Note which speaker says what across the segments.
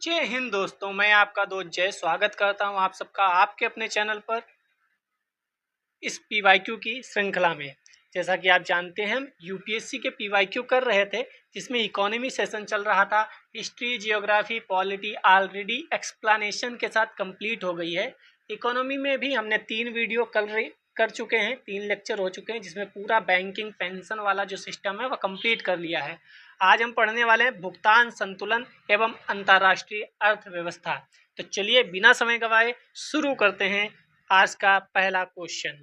Speaker 1: जय हिंद दोस्तों, मैं आपका दोस्त जय स्वागत करता हूं आप सबका आपके अपने चैनल पर इस पीवाईक्यू की श्रृंखला में। जैसा कि आप जानते हैं, हम यूपीएससी के पीवाईक्यू कर रहे थे, जिसमें इकोनॉमी सेशन चल रहा था। History, geography, polity already explanation के साथ कंप्लीट हो गई है। इकोनॉमी में भी हमने 3 वीडियो कर चुके हैं, 3 लेक्चर हो चुके हैं, जिसमें पूरा बैंकिंग पेंशन वाला जो सिस्टम है वह कंप्लीट कर लिया है। आज हम पढ़ने वाले हैं भुगतान संतुलन एवं अंतर्राष्ट्रीय अर्थव्यवस्था। तो चलिए बिना समय गवाए शुरू करते हैं आज का पहला क्वेश्चन।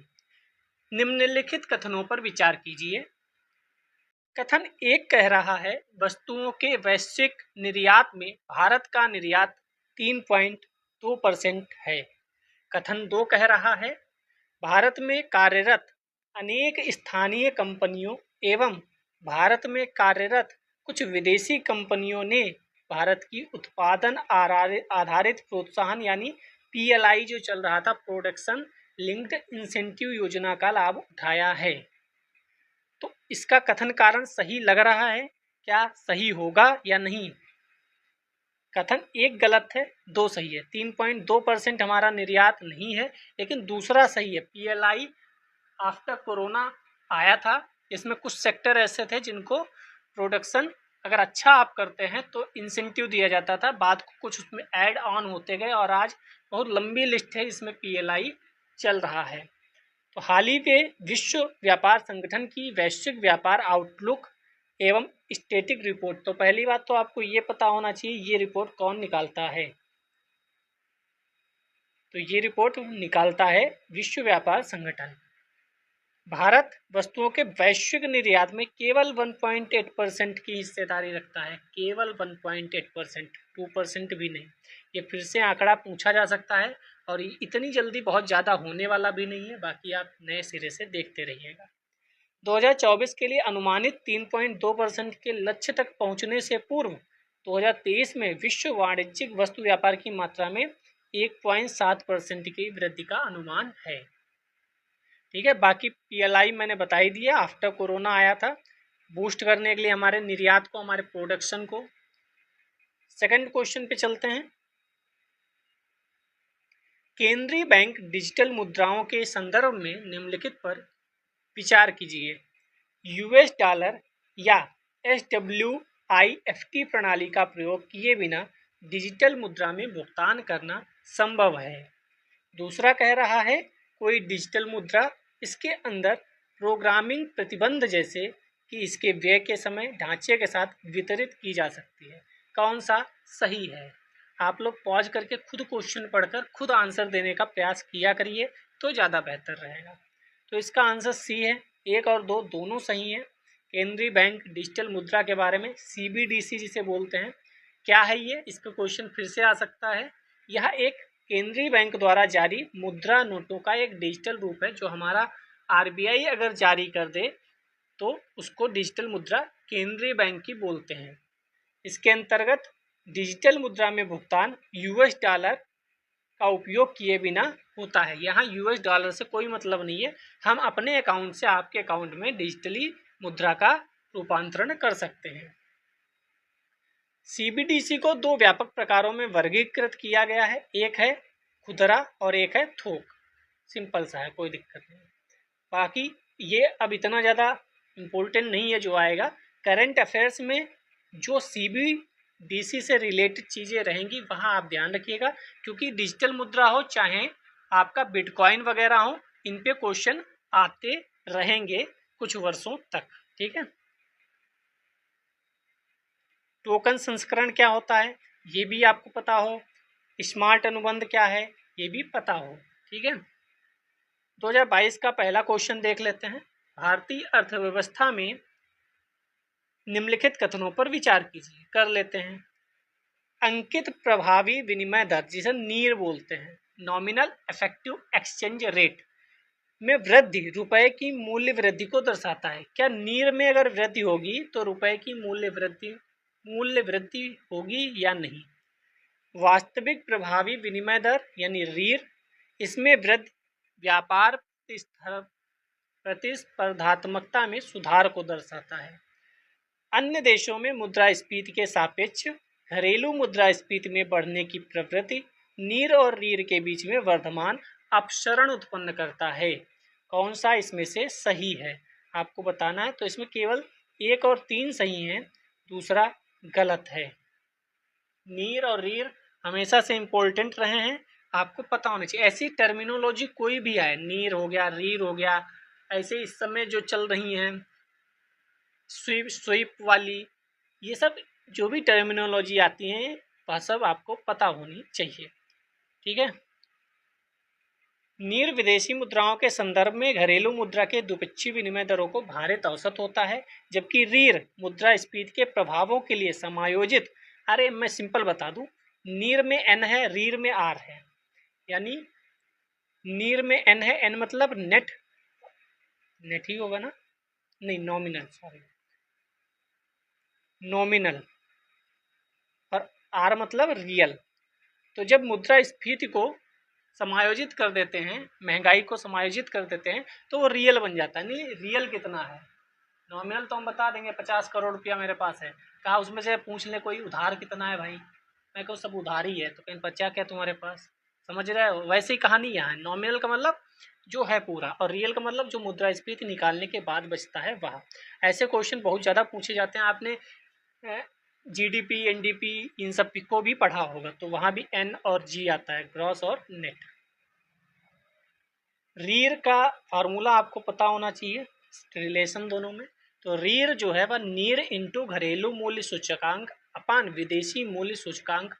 Speaker 1: निम्नलिखित कथनों पर विचार कीजिए। कथन 1 कह रहा है, वस्तुओं के वैश्विक निर्यात में भारत का निर्यात 3.2% है। कथन 2 कह रहा है, भारत में कार्यरत अनेक स्थानीय कंपनियों एवं भारत में कार्यरत कुछ विदेशी कंपनियों ने भारत की उत्पादन आधारित प्रोत्साहन यानी पीएलआई जो चल रहा था, प्रोडक्शन लिंक्ड इंसेंटिव योजना का लाभ उठाया है। तो इसका कथन कारण सही लग रहा है, क्या सही होगा या नहीं? कथन 1 गलत है, 2 सही है। 3.2% हमारा निर्यात नहीं है, लेकिन दूसरा सही है। पीएलआई आफ्टर कोरोना आया था, इसमें कुछ सेक्टर ऐसे थे जिनको प्रोडक्शन अगर अच्छा आप करते हैं तो इंसेंटिव दिया जाता था, बाद को कुछ उसमें ऐड ऑन होते गए और आज बहुत लंबी लिस्ट है जिसमें पीएलआई चल रहा है। तो हाल ही में विश्व व्यापार संगठन की वैश्विक व्यापार आउटलुक एवं स्टैटिक रिपोर्ट, तो पहली बात तो आपको ये पता होना चाहिए ये रिपोर्ट कौन निकालता है। तो ये रिपोर्ट निकालता है विश्व व्यापार संगठन। भारत वस्तुओं के वैश्विक निर्यात में केवल 1.8% की हिस्सेदारी रखता है, केवल 1.8%, 2% भी नहीं। ये फिर से आंकड़ा पूछा जा सकता है और इतनी जल्दी बहुत ज़्यादा होने वाला भी नहीं है, बाकी आप नए सिरे से देखते रहिएगा। 2024 के लिए अनुमानित 3.2% के लक्ष्य तक पहुंचने से पूर्व 2023 में विश्व वाणिज्यिक वस्तु व्यापार की मात्रा में 1.7% की वृद्धि का अनुमान है। ठीक है, बाकी पीएलआई मैंने बता ही दिया, आफ्टर कोरोना आया था बूस्ट करने के लिए हमारे निर्यात को, हमारे प्रोडक्शन को। सेकंड क्वेश्चन पे चलते हैं। केंद्रीय बैंक डिजिटल मुद्राओं के संदर्भ में निम्नलिखित पर विचार कीजिए। यूएस डॉलर या SWIFT प्रणाली का प्रयोग किए बिना डिजिटल मुद्रा में भुगतान करना संभव है। दूसरा कह रहा है, कोई डिजिटल मुद्रा इसके अंदर प्रोग्रामिंग प्रतिबंध जैसे कि इसके व्यय के समय ढांचे के साथ वितरित की जा सकती है। कौन सा सही है? आप लोग पॉज करके खुद क्वेश्चन पढ़कर खुद आंसर देने का प्रयास किया करिए तो ज़्यादा बेहतर रहेगा। तो इसका आंसर सी है, 1 और 2 दोनों सही हैं। केंद्रीय बैंक डिजिटल मुद्रा के बारे में CBDC जिसे बोलते हैं, क्या है ये? इसका क्वेश्चन फिर से आ सकता है। यह एक केंद्रीय बैंक द्वारा जारी मुद्रा नोटों का एक डिजिटल रूप है, जो हमारा RBI अगर जारी कर दे तो उसको डिजिटल मुद्रा केंद्रीय बैंक की बोलते हैं। इसके अंतर्गत डिजिटल मुद्रा में भुगतान US डॉलर का उपयोग किए बिना होता है। यहाँ US डॉलर से कोई मतलब नहीं है, हम अपने अकाउंट से आपके अकाउंट में डिजिटली मुद्रा का रूपांतरण कर सकते हैं। CBDC को 2 व्यापक प्रकारों में वर्गीकृत किया गया है, एक है खुदरा और एक है थोक। सिंपल सा है, कोई दिक्कत नहीं। बाकी ये अब इतना ज़्यादा इम्पोर्टेंट नहीं है जो आएगा। करंट अफेयर्स में जो CBDC से रिलेटेड चीज़ें रहेंगी वहाँ आप ध्यान रखिएगा, क्योंकि डिजिटल मुद्रा हो चाहे आपका बिटकॉइन वगैरह हो, इन पे क्वेश्चन आते रहेंगे कुछ वर्षों तक। ठीक है, टोकन संस्करण क्या होता है ये भी आपको पता हो, स्मार्ट अनुबंध क्या है ये भी पता हो। ठीक है, 2022 का पहला क्वेश्चन देख लेते हैं। भारतीय अर्थव्यवस्था में निम्नलिखित कथनों पर विचार कीजिए। कर लेते हैं। अंकित प्रभावी विनिमय दर, जिसे नीर बोलते हैं, नॉमिनल इफेक्टिव एक्सचेंज रेट में वृद्धि रुपए की मूल्य वृद्धि को दर्शाता है। क्या नीर में अगर वृद्धि होगी तो रुपए की मूल्य वृद्धि होगी या नहीं? वास्तविक प्रभावी विनिमय दर यानी रीर, इसमें वृद्धि व्यापार प्रतिस्पर्धात्मकता में सुधार को दर्शाता है। अन्य देशों में मुद्रास्फीति के सापेक्ष घरेलू मुद्रास्फीति में बढ़ने की प्रवृत्ति नीर और रीर के बीच में वर्धमान अपसरण उत्पन्न करता है। कौन सा इसमें से सही है आपको बताना है। तो इसमें केवल 1 और 3 सही हैं, दूसरा गलत है। नीर और रीर हमेशा से इम्पोर्टेंट रहे हैं, आपको पता होना चाहिए। ऐसी टर्मिनोलॉजी कोई भी आए, नीर हो गया, रीर हो गया, ऐसे इस समय जो चल रही हैं स्वीप वाली, ये सब जो भी टर्मिनोलॉजी आती हैं वह सब आपको पता होनी चाहिए। ठीक है। नीर विदेशी मुद्राओं के संदर्भ में घरेलू मुद्रा के द्विपक्षीय विनिमय दरों को भारित औसत होता है, जबकि रीर मुद्रास्फीति के प्रभावों के लिए समायोजित। अरे मैं सिंपल बता दूं, नीर में एन है, रीर में आर है, यानी नीर में एन है, एन मतलब नेट, नेट ही होगा ना, नहीं नॉमिनल, सॉरी नॉमिनल, और आर मतलब रियल। तो जब मुद्रास्फीति को समायोजित कर देते हैं, महंगाई को समायोजित कर देते हैं, तो वो रियल बन जाता है। नहीं रियल कितना है, नॉमिनल तो हम बता देंगे 50 करोड़ रुपया मेरे पास है, कहा उसमें से पूछ ले कोई उधार कितना है भाई, मैं कहूँ सब उधार ही है, तो कहीं बचा क्या तुम्हारे पास, समझ रहे हो। वैसे ही कहानी यहाँ है, नॉमिनल का मतलब जो है पूरा, और रियल का मतलब जो मुद्रास्फीति निकालने के बाद बचता है वह। ऐसे क्वेश्चन बहुत ज़्यादा पूछे जाते हैं। आपने जीडीपी, एनडीपी इन सब को भी पढ़ा होगा, तो वहाँ भी एन और जी आता है, ग्रॉस और नेट। रीर का फार्मूला आपको पता होना चाहिए, रिलेशन दोनों में। तो रीर जो है वह नीर इंटू घरेलू मूल्य सूचकांक अपान विदेशी मूल्य सूचकांक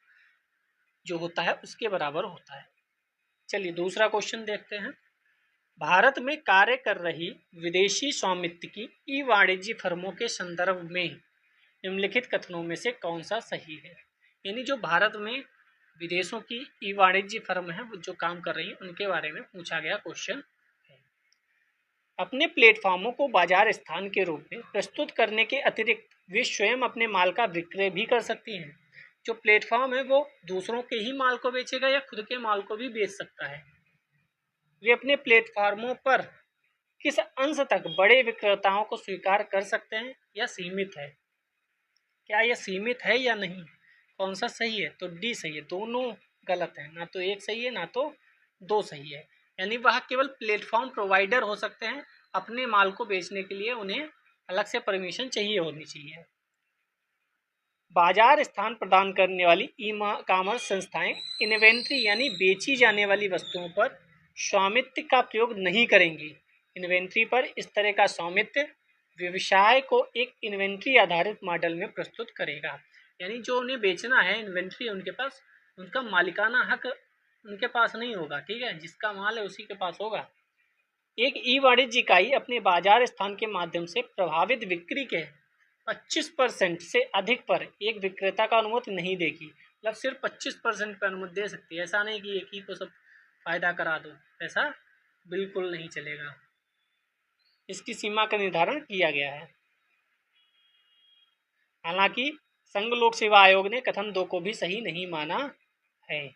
Speaker 1: जो होता है उसके बराबर होता है। चलिए दूसरा क्वेश्चन देखते हैं। भारत में कार्य कर रही विदेशी स्वामित्व की ई वाणिज्य फर्मों के संदर्भ में निम्नलिखित कथनों में से कौन सा सही है। यानी जो भारत में विदेशों की ई वाणिज्य फर्म है जो काम कर रही है उनके बारे में पूछा गया क्वेश्चन है। अपने प्लेटफॉर्मों को बाजार स्थान के रूप में प्रस्तुत करने के अतिरिक्त वे स्वयं अपने माल का विक्रय भी कर सकती हैं। जो प्लेटफॉर्म है वो दूसरों के ही माल को बेचेगा या खुद के माल को भी बेच सकता है। वे अपने प्लेटफॉर्मों पर किस अंश तक बड़े विक्रेताओं को स्वीकार कर सकते हैं या सीमित है। क्या यह सीमित है या नहीं, कौन सा सही है। तो डी सही है, दोनों गलत है, ना तो एक सही है ना तो दो सही है। यानी वह केवल प्लेटफॉर्म प्रोवाइडर हो सकते हैं, अपने माल को बेचने के लिए उन्हें अलग से परमिशन चाहिए होनी चाहिए। बाजार स्थान प्रदान करने वाली ई कॉमर्स संस्थाएं इन्वेंट्री यानी बेची जाने वाली वस्तुओं पर स्वामित्व का प्रयोग नहीं करेंगी। इन्वेंट्री पर इस तरह का स्वामित्व व्यवसाय को एक इन्वेंट्री आधारित मॉडल में प्रस्तुत करेगा। यानी जो उन्हें बेचना है इन्वेंट्री, उनके पास उनका मालिकाना हक उनके पास नहीं होगा। ठीक है, जिसका माल है उसी के पास होगा। एक ई वाणिज्य इकाई अपने बाजार स्थान के माध्यम से प्रभावित बिक्री के 25% से अधिक पर एक विक्रेता का अनुमति नहीं देगी। मतलब सिर्फ 25% पर अनुमति दे सकती है, ऐसा नहीं कि एक ही को सब फायदा करा दो, ऐसा बिल्कुल नहीं चलेगा। इसकी सीमा का निर्धारण किया गया है। हालांकि संघ लोक सेवा आयोग ने कथन 2 को भी सही नहीं माना है।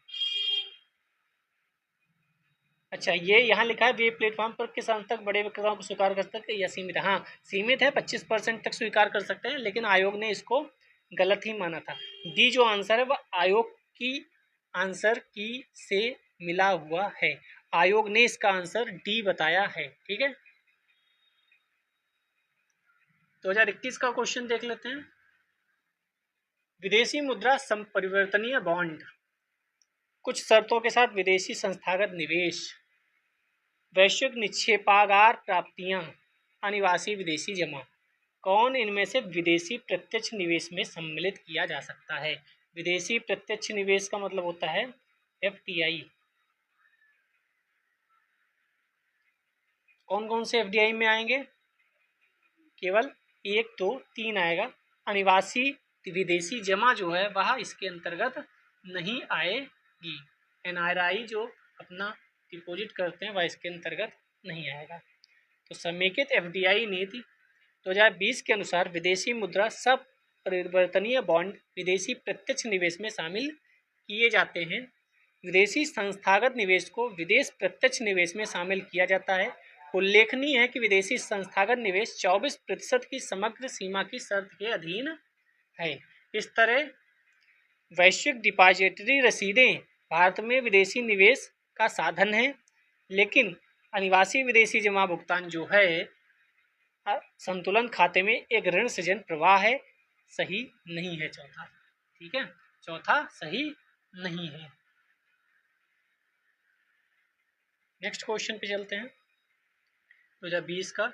Speaker 1: अच्छा, ये यहाँ लिखा है वे प्लेटफॉर्म पर किस अंश तक बड़े विक्रेताओं को स्वीकार कर सकते हैं या सीमित है। हाँ सीमित है, 25% तक स्वीकार कर सकते हैं, लेकिन आयोग ने इसको गलत ही माना था। डी जो आंसर है वह आयोग की आंसर की से मिला हुआ है। आयोग ने इसका आंसर डी बताया है। ठीक है, 2021 का क्वेश्चन देख लेते हैं। विदेशी मुद्रा संपरिवर्तनीय बॉन्ड, कुछ शर्तों के साथ विदेशी संस्थागत निवेश, वैश्विक निक्षेपागार प्राप्तियां, अनिवासी विदेशी जमा, कौन इनमें से विदेशी प्रत्यक्ष निवेश में सम्मिलित किया जा सकता है। विदेशी प्रत्यक्ष निवेश का मतलब होता है FDI। कौन कौन से FDI में आएंगे, केवल 1 2 3 आएगा। अनिवासी विदेशी जमा जो है वह इसके अंतर्गत नहीं आएगी। NRI जो अपना डिपॉजिट करते हैं वह इसके अंतर्गत नहीं आएगा। तो समेकित FDI नीति 2020 के अनुसार विदेशी मुद्रा संपरिवर्तनीय बॉन्ड विदेशी प्रत्यक्ष निवेश में शामिल किए जाते हैं। विदेशी संस्थागत निवेश को विदेश प्रत्यक्ष निवेश में शामिल किया जाता है। उल्लेखनीय है कि विदेशी संस्थागत निवेश 24% की समग्र सीमा की शर्त के अधीन है। इस तरह वैश्विक डिपॉजिटरी रसीदें भारत में विदेशी निवेश का साधन है, लेकिन अनिवासी विदेशी जमा भुगतान जो है संतुलन खाते में एक ऋण सृजन प्रवाह है, सही नहीं है चौथा। ठीक है, चौथा सही नहीं है। नेक्स्ट क्वेश्चन पे चलते हैं 2020 का।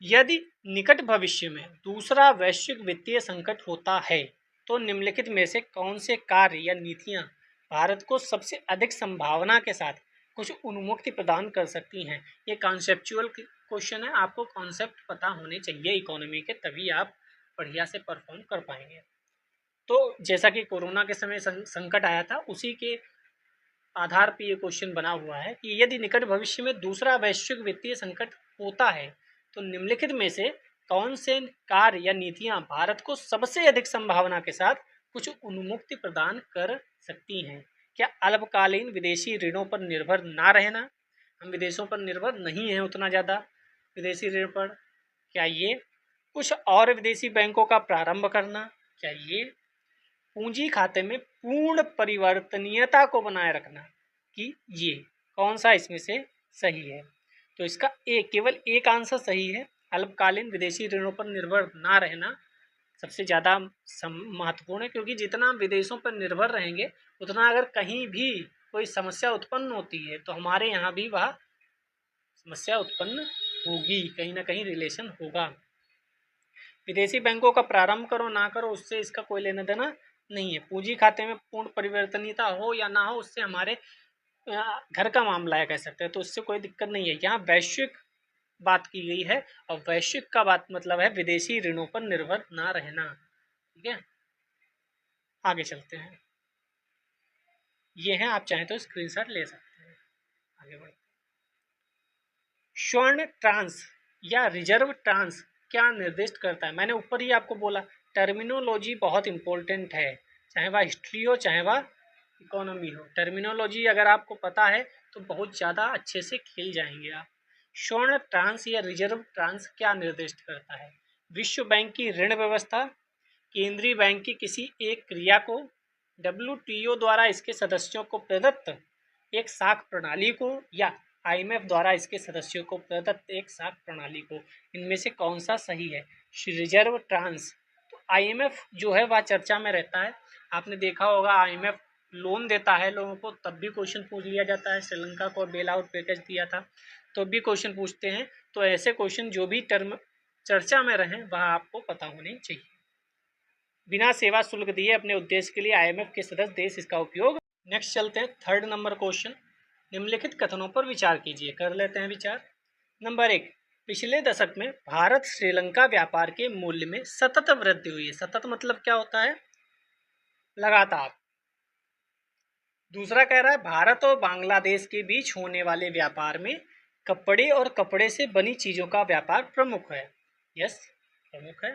Speaker 1: यदि निकट भविष्य में दूसरा वैश्विक वित्तीय संकट होता है तो निम्नलिखित में से कौन से कार्य या नीतियां भारत को सबसे अधिक संभावना के साथ कुछ उन्मुक्ति प्रदान कर सकती हैं। ये कॉन्सेप्चुअल क्वेश्चन है, आपको कॉन्सेप्ट पता होने चाहिए इकोनॉमी के, तभी आप बढ़िया से परफॉर्म कर पाएंगे। तो जैसा कि कोरोना के समय संकट आया था, उसी के आधार पर ये क्वेश्चन बना हुआ है कि यदि निकट भविष्य में दूसरा वैश्विक वित्तीय संकट होता है तो निम्नलिखित में से कौन से कार्य या नीतियां भारत को सबसे अधिक संभावना के साथ कुछ उन्मुक्ति प्रदान कर सकती हैं। क्या अल्पकालीन विदेशी ऋणों पर निर्भर ना रहना, हम विदेशों पर निर्भर नहीं हैं उतना ज़्यादा विदेशी ऋण पर। क्या ये कुछ और विदेशी बैंकों का प्रारंभ करना, क्या ये पूंजी खाते में पूर्ण परिवर्तनीयता को बनाए रखना, कि ये कौन सा इसमें से सही है। तो इसका केवल एक आंसर सही है, अल्पकालीन विदेशी ऋणों पर निर्भर ना रहना सबसे ज़्यादा महत्वपूर्ण है, क्योंकि जितना विदेशों पर निर्भर रहेंगे उतना अगर कहीं भी कोई समस्या उत्पन्न होती है तो हमारे यहाँ भी वह समस्या उत्पन्न होगी, कहीं ना कहीं रिलेशन होगा। विदेशी बैंकों का प्रारंभ करो ना करो उससे इसका कोई लेना देना नहीं है। पूंजी खाते में पूर्ण परिवर्तनीयता हो या ना हो उससे हमारे घर का मामला है कह सकते हैं, तो उससे कोई दिक्कत नहीं है। यहाँ वैश्विक बात की गई है और वैश्विक का बात मतलब है विदेशी ऋणों पर निर्भर ना रहना। ठीक है, आगे चलते हैं। ये है, आप चाहें तो स्क्रीनशॉट ले सकते हैं। आगे बढ़ते हैं। स्वर्ण ट्रांस या रिजर्व ट्रांस क्या निर्दिष्ट करता है। मैंने ऊपर ही आपको बोला टर्मिनोलॉजी बहुत इंपॉर्टेंट है, चाहे वह हिस्ट्री हो चाहे वह इकोनॉमी हो। टर्मिनोलॉजी अगर आपको पता है तो बहुत ज़्यादा अच्छे से खेल जाएंगे आप। स्वर्ण ट्रांस या रिजर्व ट्रांस क्या निर्दिष्ट करता है। विश्व बैंक की ऋण व्यवस्था, केंद्रीय बैंक की किसी एक क्रिया को, WTO द्वारा इसके सदस्यों को प्रदत्त एक साख प्रणाली को, या IMF द्वारा इसके सदस्यों को प्रदत्त एक साख प्रणाली को। इनमें से कौन सा सही है। रिजर्व ट्रांस, तो IMF जो है वह चर्चा में रहता है। आपने देखा होगा IMF लोन देता है लोगों को, तब भी क्वेश्चन पूछ लिया जाता है। श्रीलंका को बेल आउट पैकेज दिया था तो भी क्वेश्चन पूछते हैं। तो ऐसे क्वेश्चन जो भी टर्म चर्चा में रहें वह आपको पता होने चाहिए। बिना सेवा शुल्क दिए अपने उद्देश्य के लिए IMF के सदस्य देश इसका उपयोग। नेक्स्ट चलते हैं, थर्ड नंबर क्वेश्चन। निम्नलिखित कथनों पर विचार कीजिए। कर लेते हैं विचार। नंबर 1, पिछले दशक में भारत श्रीलंका व्यापार के मूल्य में सतत वृद्धि हुई है। सतत मतलब क्या होता है, लगातार। दूसरा कह रहा है भारत और बांग्लादेश के बीच होने वाले व्यापार में कपड़े और कपड़े से बनी चीजों का व्यापार प्रमुख है। यस, प्रमुख है।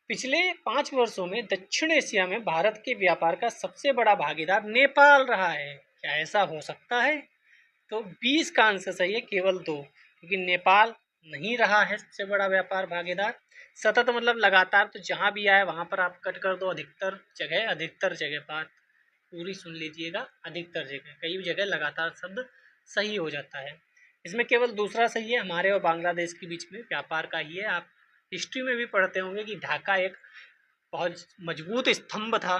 Speaker 1: पिछले 5 वर्षों में दक्षिण एशिया में भारत के व्यापार का सबसे बड़ा भागीदार नेपाल रहा है। क्या ऐसा हो सकता है। तो 20 का आंसर सही है, केवल 2, क्योंकि नेपाल नहीं रहा है सबसे बड़ा व्यापार भागीदार। सतत मतलब लगातार, तो जहां भी आए वहां पर आप कट कर दो। अधिकतर जगह बात पूरी सुन लीजिएगा, अधिकतर जगह, कई जगह लगातार शब्द सही हो जाता है। इसमें केवल दूसरा सही है, हमारे और बांग्लादेश के बीच में व्यापार का ही है। आप हिस्ट्री में भी पढ़ते होंगे कि ढाका एक बहुत मजबूत स्तंभ था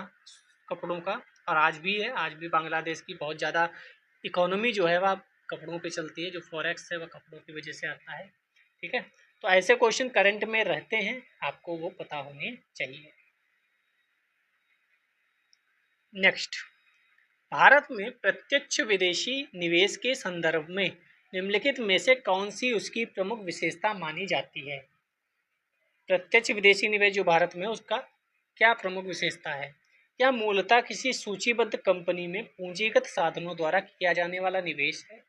Speaker 1: कपड़ों का, और आज भी है। आज भी बांग्लादेश की बहुत ज़्यादा इकोनॉमी जो है वह कपड़ों पे चलती है, जो फॉरेक्स है वह कपड़ों की वजह से आता है। ठीक है, तो ऐसे क्वेश्चन करंट में रहते हैं, आपको वो पता होने चाहिए। नेक्स्ट, भारत में प्रत्यक्ष विदेशी निवेश के संदर्भ में निम्नलिखित में से कौन सी उसकी प्रमुख विशेषता मानी जाती है। प्रत्यक्ष विदेशी निवेश जो भारत में, उसका क्या प्रमुख विशेषता है। यह मूलतः किसी सूचीबद्ध कंपनी में पूंजीगत साधनों द्वारा किया जाने वाला निवेश है,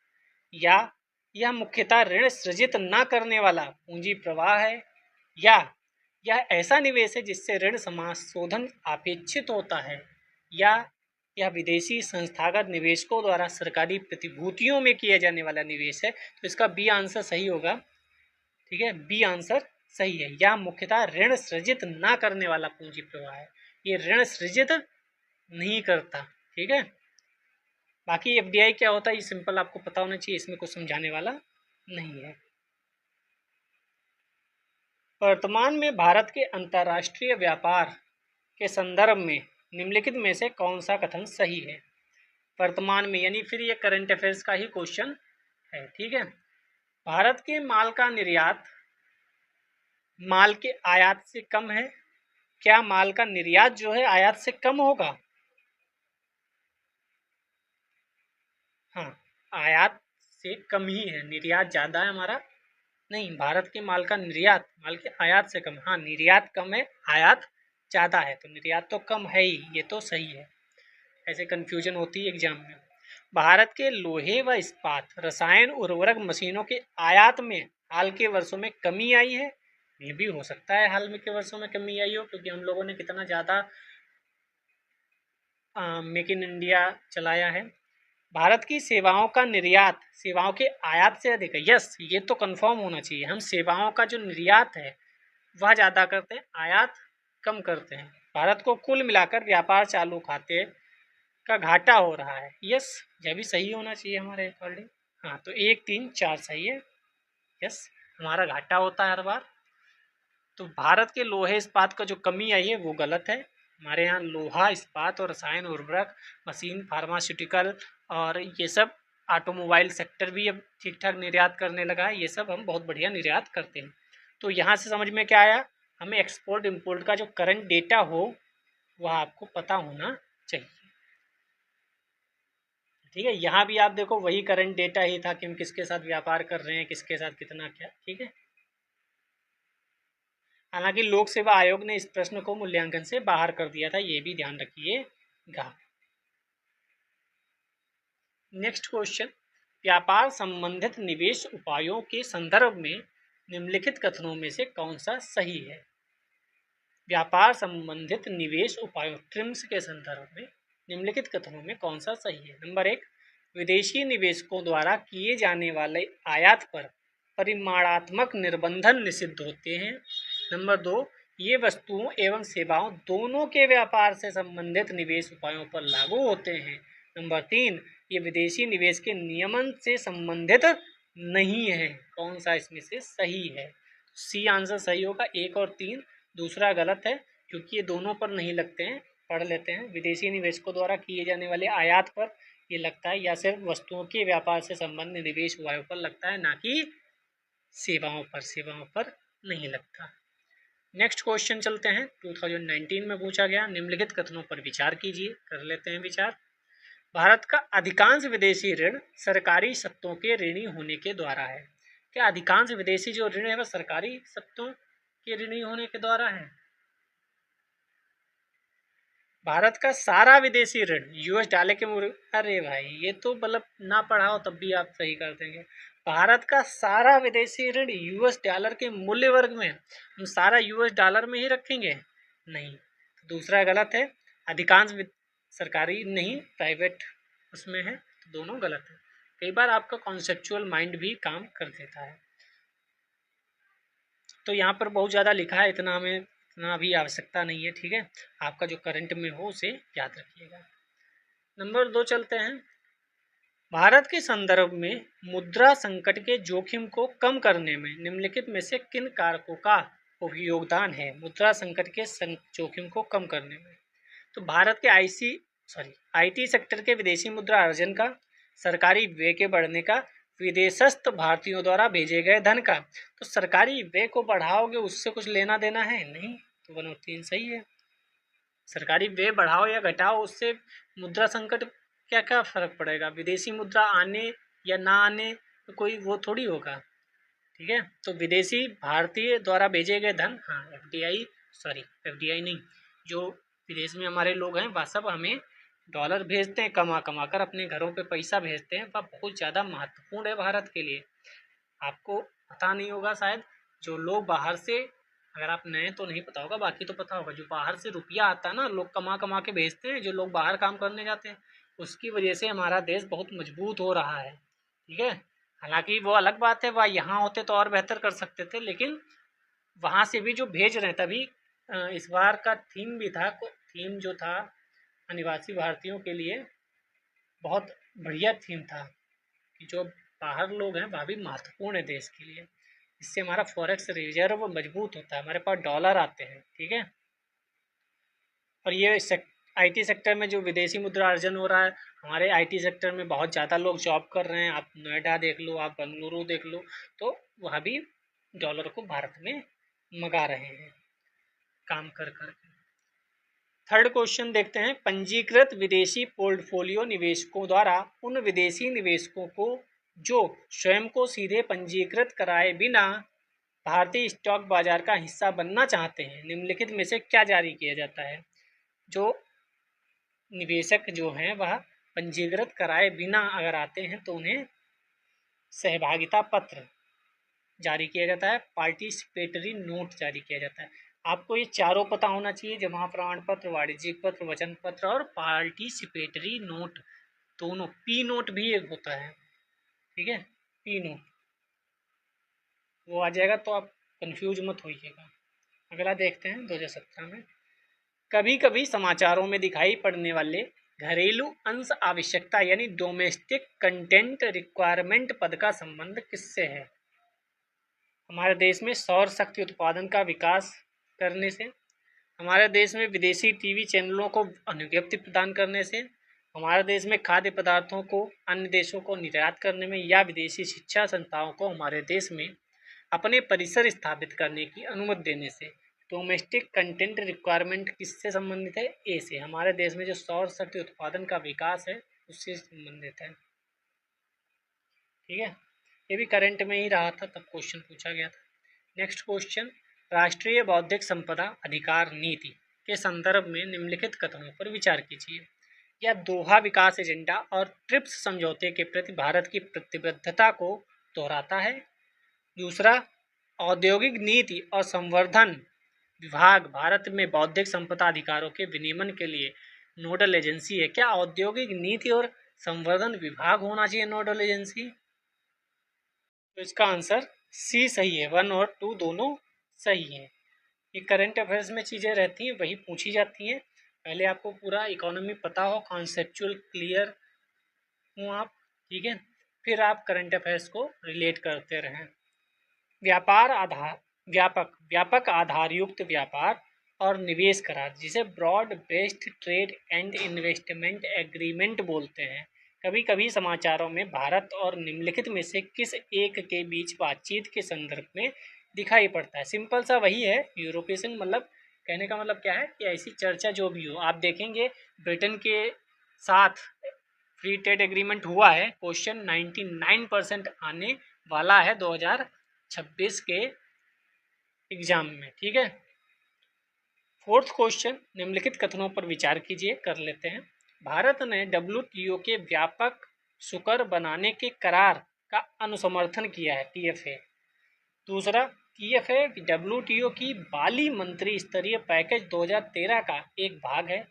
Speaker 1: या यह मुख्यतः ऋण सृजित न करने वाला पूंजी प्रवाह है, या यह ऐसा निवेश है जिससे ऋण समाशोधन अपेक्षित होता है, या यह विदेशी संस्थागत निवेशकों द्वारा सरकारी प्रतिभूतियों में किया जाने वाला निवेश है। तो इसका बी आंसर सही होगा। ठीक है, बी आंसर सही है, या मुख्यतः ऋण सृजित ना करने वाला पूंजी प्रवाह है। ये ऋण सृजित नहीं करता। ठीक है, बाकी एफडीआई क्या होता है ये सिंपल आपको पता होना चाहिए, इसमें कुछ समझाने वाला नहीं है। वर्तमान में भारत के अंतर्राष्ट्रीय व्यापार के संदर्भ में निम्नलिखित में से कौन सा कथन सही है? वर्तमान में यानी फिर ये करंट अफेयर्स का ही क्वेश्चन है। ठीक है, भारत के माल का निर्यात माल के आयात से कम है। क्या माल का निर्यात जो है आयात से कम होगा? हाँ, आयात से कम ही है, निर्यात ज़्यादा है हमारा नहीं। भारत के माल का निर्यात माल के आयात से कम, हाँ निर्यात कम है आयात ज़्यादा है, तो निर्यात तो कम है ही, ये तो सही है। ऐसे कन्फ्यूजन होती है एग्जाम में। भारत के लोहे व इस्पात रसायन उर्वरक मशीनों के आयात में हाल के वर्षों में कमी आई है। ये भी हो सकता है हाल में के वर्षों में कमी आई हो, क्योंकि हम लोगों ने कितना ज़्यादा मेक इन इंडिया चलाया है। भारत की सेवाओं का निर्यात सेवाओं के आयात से अधिक है। यस, ये तो कंफर्म होना चाहिए। हम सेवाओं का जो निर्यात है वह ज़्यादा करते हैं, आयात कम करते हैं। भारत को कुल मिलाकर व्यापार चालू खाते का घाटा हो रहा है। यस, यह भी सही होना चाहिए हमारे अकॉर्डिंग। हाँ, तो 1 3 4 सही है। यस, हमारा घाटा होता है हर बार। तो भारत के लोहे इस्पात का जो कमी आई है वो गलत है। हमारे यहाँ लोहा इस्पात और रसायन उर्वरक मशीन फार्मास्यूटिकल और ये सब ऑटोमोबाइल सेक्टर भी अब ठीक ठाक निर्यात करने लगा है। ये सब हम बहुत बढ़िया निर्यात करते हैं। तो यहाँ से समझ में क्या आया? हमें एक्सपोर्ट इम्पोर्ट का जो करंट डेटा हो वह आपको पता होना चाहिए। ठीक है, यहाँ भी आप देखो वही करंट डेटा ही था कि हम किसके साथ व्यापार कर रहे हैं, किसके साथ कितना क्या। ठीक है, हालांकि लोक सेवा आयोग ने इस प्रश्न को मूल्यांकन से बाहर कर दिया था, ये भी ध्यान रखिएगा। नेक्स्ट क्वेश्चन, व्यापार संबंधित निवेश उपायों के संदर्भ में निम्नलिखित कथनों में से कौन सा सही है? व्यापार संबंधित निवेश उपायों ट्रिम्स के संदर्भ में निम्नलिखित कथनों में कौन सा सही है? नंबर 1, विदेशी निवेशकों द्वारा किए जाने वाले आयात पर परिमाणात्मक निर्बंधन निषिद्ध होते हैं। नंबर 2, ये वस्तुओं एवं सेवाओं दोनों के व्यापार से संबंधित निवेश उपायों पर लागू होते हैं। नंबर 3, ये विदेशी निवेश के नियमन से संबंधित नहीं है। कौन सा इसमें से सही है? सी आंसर सही होगा, 1 और 3। दूसरा गलत है क्योंकि ये दोनों पर नहीं लगते हैं। पढ़ लेते हैं, विदेशी निवेशकों द्वारा किए जाने वाले आयात पर ये लगता है या सिर्फ वस्तुओं के व्यापार से संबंधित निवेश उपायों पर लगता है, ना कि सेवाओं पर नहीं लगता। नेक्स्ट क्वेश्चन चलते हैं, 2019 में पूछा गया, निम्नलिखित कथनों पर विचार कीजिए। कर लेते हैं विचार। भारत का अधिकांश विदेशी ऋण सरकारी सत्तों के ऋणी होने के द्वारा है। क्या अधिकांश विदेशी जो ऋण है वह सरकारी सत्तों के ऋणी होने के द्वारा है? भारत का सारा विदेशी ऋण यूएस डॉलर के अरे भाई, ये तो मतलब ना पढ़ाओ तब भी आप सही कर देंगे। भारत का सारा विदेशी ऋण यूएस डॉलर के मूल्य वर्ग में, हम सारा यूएस डॉलर में ही रखेंगे? नहीं, दूसरा गलत है। अधिकांश सरकारी नहीं, प्राइवेट उसमें है, तो दोनों गलत है। कई बार आपका कॉन्सेप्चुअल माइंड भी काम कर देता है। तो यहाँ पर बहुत ज़्यादा लिखा है, इतना भी आवश्यकता नहीं है। ठीक है, आपका जो करंट में हो उसे याद रखिएगा। नंबर 2 चलते हैं। भारत के संदर्भ में मुद्रा संकट के जोखिम को कम करने में निम्नलिखित में से किन कारकों का योगदान है? मुद्रा संकट के जोखिम को कम करने में तो भारत के आईटी सेक्टर के विदेशी मुद्रा अर्जन का, सरकारी व्यय के बढ़ने का, विदेशस्थ भारतीयों द्वारा भेजे गए धन का। तो सरकारी व्यय को बढ़ाओगे उससे कुछ लेना देना है नहीं, तो 1 और 3 सही है। सरकारी व्यय बढ़ाओ या घटाओ उससे मुद्रा संकट क्या क्या फर्क पड़ेगा? विदेशी मुद्रा आने या ना आने तो कोई वो थोड़ी होगा। ठीक है, तो विदेशी भारतीय द्वारा भेजे गए धन, हाँ एफडीआई नहीं, जो विदेश में हमारे लोग हैं वह सब हमें डॉलर भेजते हैं, कमा कमा कर अपने घरों पे पैसा भेजते हैं, वह बहुत ज़्यादा महत्वपूर्ण है भारत के लिए। आपको पता नहीं होगा शायद, जो लोग बाहर से, अगर आप नए तो नहीं पता होगा, बाकी तो पता होगा, जो बाहर से रुपया आता है ना, लोग कमा कमा के भेजते हैं, जो लोग बाहर काम करने जाते हैं, उसकी वजह से हमारा देश बहुत मजबूत हो रहा है। ठीक है, हालांकि वो अलग बात है, वह यहाँ होते तो और बेहतर कर सकते थे, लेकिन वहाँ से भी जो भेज रहे हैं, तभी इस बार का थीम भी था, थीम जो था अनिवासी भारतीयों के लिए बहुत बढ़िया थीम था कि जो बाहर लोग हैं वह भी महत्वपूर्ण है देश के लिए। इससे हमारा फॉरेक्स रिजर्व मजबूत होता है, हमारे पास डॉलर आते हैं, ठीक है। और ये आईटी सेक्टर में जो विदेशी मुद्रा अर्जन हो रहा है, हमारे आईटी सेक्टर में बहुत ज़्यादा लोग जॉब कर रहे हैं। आप नोएडा देख लो, आप बेंगलुरु देख लो, तो वह भी डॉलर को भारत में मंगा रहे हैं काम कर कर। थर्ड क्वेश्चन देखते हैं, पंजीकृत विदेशी पोर्टफोलियो निवेशकों द्वारा उन विदेशी निवेशकों को जो स्वयं को सीधे पंजीकृत कराए बिना भारतीय स्टॉक बाजार का हिस्सा बनना चाहते हैं, निम्नलिखित में से क्या जारी किया जाता है। जो निवेशक जो हैं वह पंजीकृत कराए बिना अगर आते हैं तो उन्हें सहभागिता पत्र जारी किया जाता है, पार्टिसिपेटरी नोट जारी किया जाता है। आपको ये चारों पता होना चाहिए, जमा प्रमाण पत्र, वाणिज्यिक पत्र, वचन पत्र और पार्टिसिपेटरी नोट, दोनों। पी नोट भी एक होता है, ठीक है, पी नोट वो आ जाएगा तो आप कंफ्यूज मत होइएगा। अगला देखते हैं 2017 में, कभी कभी समाचारों में दिखाई पड़ने वाले घरेलू अंश आवश्यकता यानी डोमेस्टिक कंटेंट रिक्वायरमेंट पद का संबंध किससे है। हमारे देश में सौर शक्ति उत्पादन का विकास करने से, हमारे देश में विदेशी टीवी चैनलों को अनुज्ञप्ति प्रदान करने से, हमारे देश में खाद्य पदार्थों को अन्य देशों को निर्यात करने में, या विदेशी शिक्षा संस्थाओं को हमारे देश में अपने परिसर स्थापित करने की अनुमति देने से। डोमेस्टिक कंटेंट रिक्वायरमेंट किससे संबंधित है? ए से। हमारे देश में जो सौर शक्ति उत्पादन का विकास है उससे संबंधित है, ठीक है। ये भी करंट में ही रहा था, तब क्वेश्चन पूछा गया था। नेक्स्ट क्वेश्चन, राष्ट्रीय बौद्धिक संपदा अधिकार नीति के संदर्भ में निम्नलिखित कथनों पर विचार कीजिए। यह दोहा विकास एजेंडा और ट्रिप्स समझौते के प्रति भारत की प्रतिबद्धता को दोहराता है। दूसरा, औद्योगिक नीति और संवर्धन विभाग भारत में बौद्धिक संपदा अधिकारों के विनियमन के लिए नोडल एजेंसी है। क्या औद्योगिक नीति और संवर्धन विभाग होना चाहिए नोडल एजेंसी? तो इसका आंसर सी सही है, 1 और 2 दोनों सही है। ये करंट अफेयर्स में चीज़ें रहती हैं वही पूछी जाती हैं। पहले आपको पूरा इकोनॉमी पता हो, कॉन्सेप्चुअल क्लियर हो आप, ठीक है, फिर आप करंट अफेयर्स को रिलेट करते रहें। व्यापक आधार युक्त व्यापार और निवेश करार, जिसे broad based trade and investment agreement बोलते हैं, कभी कभी समाचारों में भारत और निम्नलिखित में से किस एक के बीच बातचीत के संदर्भ में दिखाई पड़ता है। सिंपल सा वही है यूरोपियन, मतलब कहने का मतलब क्या है कि ऐसी चर्चा जो भी हो, आप देखेंगे ब्रिटेन के साथ फ्री ट्रेड एग्रीमेंट हुआ है, क्वेश्चन 99% आने वाला है 2026 के एग्जाम में, ठीक है। फोर्थ क्वेश्चन, निम्नलिखित कथनों पर विचार कीजिए, कर लेते हैं। भारत ने WTO के व्यापक सुकर बनाने के करार का अनुसमर्थन किया है, TFA। दूसरा, TFA WTO की बाली मंत्री स्तरीय पैकेज 2013 का एक भाग है।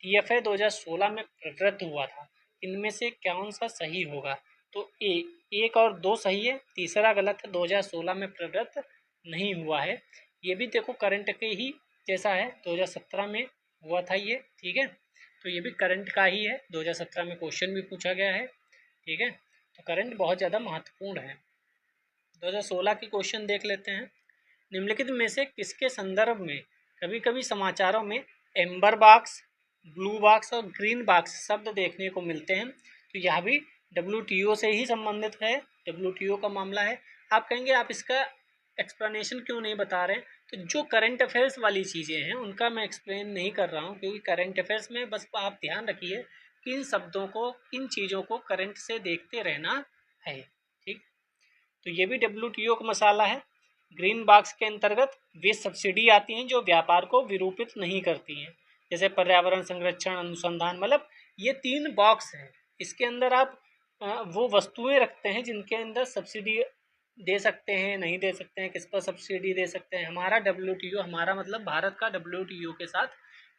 Speaker 1: TFA 2016 में प्रवृत्त हुआ था। इनमें से कौन सा सही होगा? तो एक और 2 सही है, तीसरा गलत है, 2016 में प्रवृत्त नहीं हुआ है। ये भी देखो करंट के ही जैसा है, 2017 में हुआ था ये, ठीक है। तो ये भी करंट का ही है, 2017 में क्वेश्चन भी पूछा गया है, ठीक है। तो करंट बहुत ज़्यादा महत्वपूर्ण है। 2016 की क्वेश्चन देख लेते हैं। निम्नलिखित में से किसके संदर्भ में कभी कभी समाचारों में एम्बर बॉक्स, ब्लू बॉक्स और ग्रीन बॉक्स शब्द देखने को मिलते हैं? तो यह भी WTO से ही संबंधित है, WTO का मामला है। आप कहेंगे आप इसका एक्सप्लेनेशन क्यों नहीं बता रहे हैं? तो जो करंट अफेयर्स वाली चीज़ें हैं उनका मैं एक्सप्लेन नहीं कर रहा हूँ, क्योंकि करंट अफेयर्स में बस आप ध्यान रखिए कि इन शब्दों को, इन चीज़ों को करंट से देखते रहना है, ठीक। तो ये भी WTO का मसाला है। ग्रीन बॉक्स के अंतर्गत वे सब्सिडी आती हैं जो व्यापार को विरूपित नहीं करती हैं, जैसे पर्यावरण संरक्षण, अनुसंधान, मतलब ये 3 बॉक्स हैं। इसके अंदर आप वो वस्तुएं रखते हैं जिनके अंदर सब्सिडी दे सकते हैं, नहीं दे सकते हैं, किस पर सब्सिडी दे सकते हैं। हमारा WTO, हमारा मतलब भारत का WTO के साथ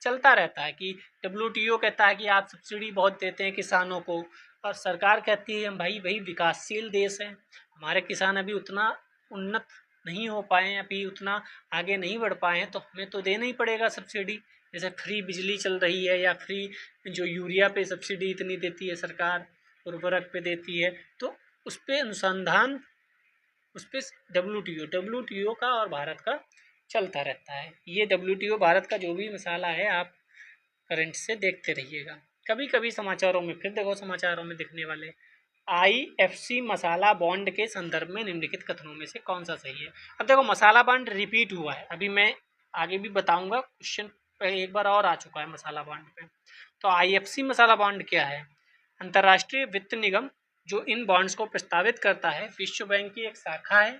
Speaker 1: चलता रहता है कि WTO कहता है कि आप सब्सिडी बहुत देते हैं किसानों को, और सरकार कहती है हम भाई विकासशील देश हैं, हमारे किसान अभी उतना उन्नत नहीं हो पाए हैं, अभी उतना आगे नहीं बढ़ पाए हैं, तो हमें तो देना ही पड़ेगा सब्सिडी। जैसे फ्री बिजली चल रही है या फ्री जो यूरिया पे सब्सिडी इतनी देती है सरकार, उर्वरक पे देती है, तो उस पर अनुसंधान, उस पर डब्ल्यू का और भारत का चलता रहता है। ये डब्ल्यू भारत का जो भी मसाला है आप करंट से देखते रहिएगा। कभी कभी समाचारों में, फिर देखो समाचारों में दिखने वाले IFC मसाला बॉन्ड के संदर्भ में निम्नलिखित कथनों में से कौन सा सही है। अब देखो मसाला बॉन्ड रिपीट हुआ है, अभी मैं आगे भी बताऊंगा, क्वेश्चन एक बार और आ चुका है मसाला बॉन्ड पे। तो IFC मसाला बॉन्ड क्या है? अंतर्राष्ट्रीय वित्त निगम जो इन बॉन्ड्स को प्रस्तावित करता है, विश्व बैंक की एक शाखा है।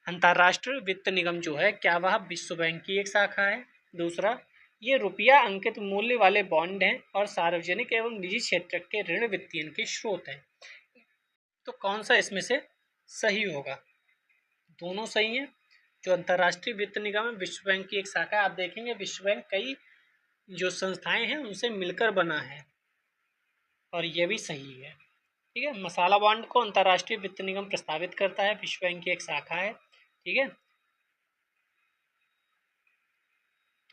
Speaker 1: अंतर्राष्ट्रीय वित्त निगम जो है, क्या वह विश्व बैंक की एक शाखा है? दूसरा, ये रुपया अंकित मूल्य वाले बॉन्ड हैं और सार्वजनिक एवं निजी क्षेत्र के ऋण वित्तीयन के स्रोत हैं। तो कौन सा इसमें से सही होगा? दोनों सही हैं। जो अंतर्राष्ट्रीय वित्त निगम है, विश्व बैंक की एक शाखा है। आप देखेंगे विश्व बैंक कई जो संस्थाएं हैं उनसे मिलकर बना है, और यह भी सही है। ठीक है, मसाला बॉन्ड को अंतर्राष्ट्रीय वित्त निगम प्रस्तावित करता है, विश्व बैंक की एक शाखा है। ठीक है,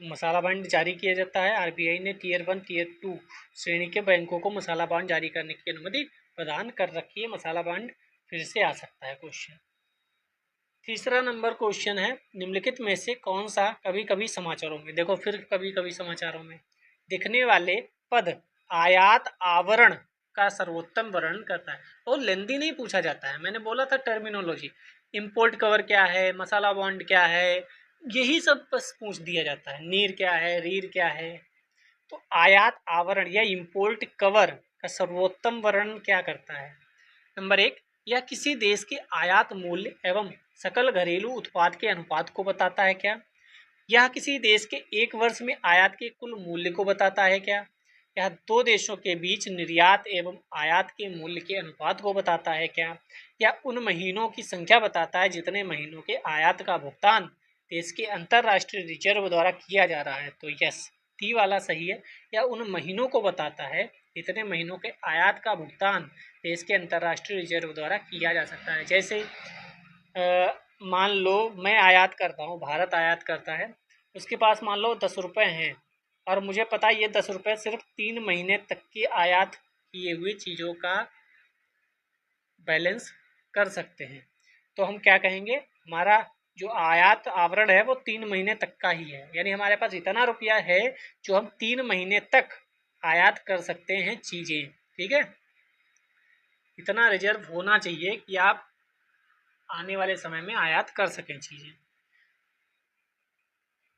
Speaker 1: तो मसाला बॉन्ड जारी किया जाता है। RBI ने टियर 1 टियर 2 श्रेणी के बैंकों को मसाला बॉन्ड जारी करने की अनुमति प्रदान कर रखी है। मसाला बॉन्ड फिर से आ सकता है क्वेश्चन। तीसरा नंबर क्वेश्चन है, निम्नलिखित में से कौन सा कभी कभी समाचारों में, देखो फिर कभी कभी समाचारों में दिखने वाले पद आयात आवरण का सर्वोत्तम वर्णन करता है। और लेंदी नहीं पूछा जाता है, मैंने बोला था टर्मिनोलॉजी, इंपोर्ट कवर क्या है, मसाला बॉन्ड क्या है, यही सब बस पूछ दिया जाता है। नीर क्या है, रीर क्या है। तो आयात आवरण या इंपोर्ट कवर का सर्वोत्तम वर्णन क्या करता है? नंबर 1, यह किसी देश के आयात मूल्य एवं सकल घरेलू उत्पाद के अनुपात को बताता है क्या? यह किसी देश के एक वर्ष में आयात के कुल मूल्य को बताता है क्या? यह दो देशों के बीच निर्यात एवं आयात के मूल्य के अनुपात को बताता है क्या? या उन महीनों की संख्या बताता है जितने महीनों के आयात का भुगतान देश के अंतर्राष्ट्रीय रिजर्व द्वारा किया जा रहा है? तो यस, डी वाला सही है। या उन महीनों को बताता है जितने महीनों के आयात का भुगतान देश के अंतर्राष्ट्रीय रिजर्व द्वारा किया जा सकता है। जैसे मान लो मैं आयात करता हूँ, भारत आयात करता है, उसके पास मान लो 10 रुपये हैं और मुझे पता है ये 10 रुपये सिर्फ 3 महीने तक की आयात किए हुए चीज़ों का बैलेंस कर सकते हैं। तो हम क्या कहेंगे, हमारा जो आयात आवरण है वो 3 महीने तक का ही है, यानी हमारे पास इतना रुपया है जो हम 3 महीने तक आयात कर सकते हैं चीज़ें। ठीक है, इतना रिजर्व होना चाहिए कि आप आने वाले समय में आयात कर सकें चीज़ें।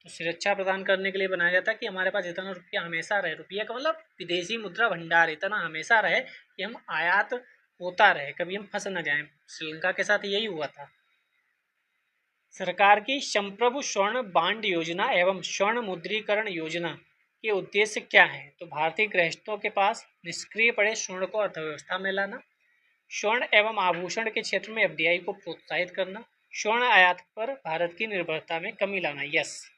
Speaker 1: तो सुरक्षा प्रदान करने के लिए बनाया जाता है कि हमारे पास इतना रुपया हमेशा रहे, रुपया का मतलब विदेशी मुद्रा भंडार इतना हमेशा रहे कि हम आयात होता रहे, कभी हम फंस न जाएं। श्रीलंका के साथ यही हुआ था। सरकार की संप्रभु स्वर्ण बांड योजना एवं स्वर्ण मुद्रीकरण योजना के उद्देश्य क्या है? तो भारतीय गृहस्थों के पास निष्क्रिय पड़े स्वर्ण को अर्थव्यवस्था में लाना, स्वर्ण एवं आभूषण के क्षेत्र में FDI को प्रोत्साहित करना, स्वर्ण आयात पर भारत की निर्भरता में कमी लाना। यस,